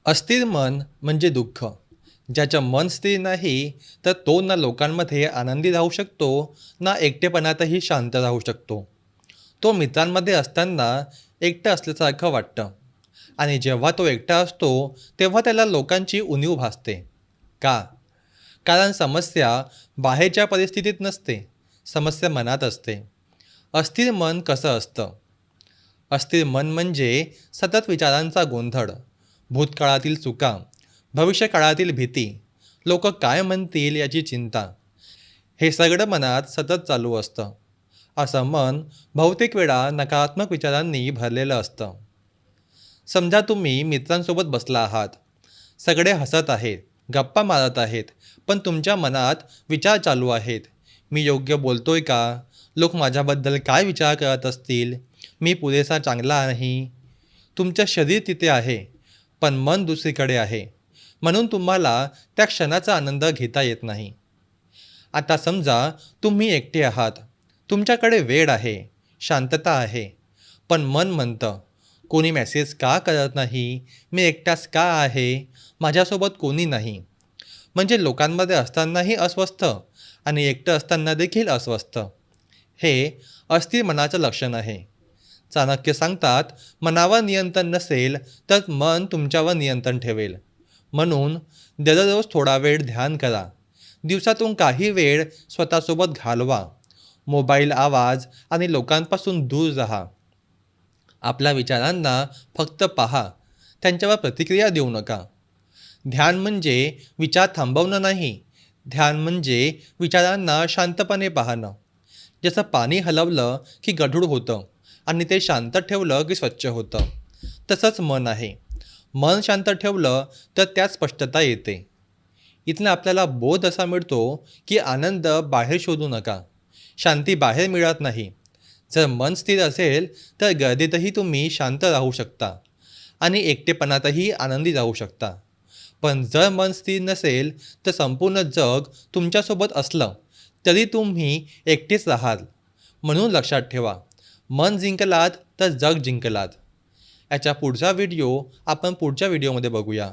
अस्थिर मन म्हणजे दुःख. ज्याचं मन स्थिर नाही, तर तो ना लोकांमध्ये आनंदी राहू शकतो, ना एकटेपणातही शांत राहू शकतो. तो मित्रांमध्ये असताना एकटं असल्यासारखं वाटतं आणि जेव्हा तो एकटा असतो, तेव्हा त्याला लोकांची उणीव भासते. का? कारण समस्या बाहेरच्या परिस्थितीत नसते, समस्या मनात असते. अस्थिर मन कसं असतं? अस्थिर मन म्हणजे सतत विचारांचा गोंधळ, भूतकाळातील चुका, भविष्यकाळातील भीती, लोक काय म्हणतील याची चिंता. हे सगळं मनात सतत चालू असतं. असं मन बहुतेक वेळा नकारात्मक विचारांनी भरलेलं असतं. समजा तुम्ही मित्रांसोबत बसला आहात. सगळे हसत आहेत, गप्पा मारत आहेत, पण तुमच्या मनात विचार चालू आहेत. मी योग्य बोलतोय का? लोक माझ्याबद्दल काय विचार करत असतील? मी पुरेसा चांगला नाही. तुमचं शरीर तिथे आहे, पण मन दुसरीकडे आहे. म्हणून तुम्हाला त्या क्षणाचा आनंद घेता येत नाही. आता समजा तुम्ही एकटे आहात. तुमच्याकडे वेळ आहे, शांतता आहे, पण मन म्हणतं, कोणी मेसेज का करत नाही? मी एकटाच का आहे? माझ्यासोबत कोणी नाही. म्हणजे लोकांमध्ये असतानाही अस्वस्थ आणि एकटं असताना देखील अस्वस्थ. हे अस्थिर मनाचं लक्षण आहे. चाणक्य सांगतात, मनावर नियंत्रण नसेल तर मन तुमच्यावर नियंत्रण ठेवेल. म्हणून दररोज थोडा वेळ ध्यान करा. दिवसातून काही वेळ स्वतःसोबत घालवा. मोबाईल आवाज आणि लोकांपासून दूर राहा. आपल्या विचारांना फक्त पहा, त्यांच्यावर प्रतिक्रिया देऊ नका. ध्यान म्हणजे विचार थांबवणं नाही. ध्यान म्हणजे विचारांना शांतपणे पाहणं. जसं पाणी हलवलं की गढूळ होतं आणि ते शांत ठेवलं की स्वच्छ होतं. तसंच मन आहे. मन शांत ठेवलं तर त्यात स्पष्टता येते. इथनं आपल्याला बोध असा मिळतो की आनंद बाहेर शोधू नका. शांती बाहेर मिळत नाही. जर मन स्थिर असेल तर गर्दीतही तुम्ही शांत राहू शकता आणि एकटेपणातही आनंदी राहू शकता. पण जर मन स्थिर नसेल तर संपूर्ण जग तुमच्यासोबत असलं तरी तुम्ही एकटेच राहाल. म्हणून लक्षात ठेवा, मन जिंकलात तर जग जिंकलात. याच्या पुढचा व्हिडिओ आपण पुढच्या व्हिडिओमध्ये बघूया.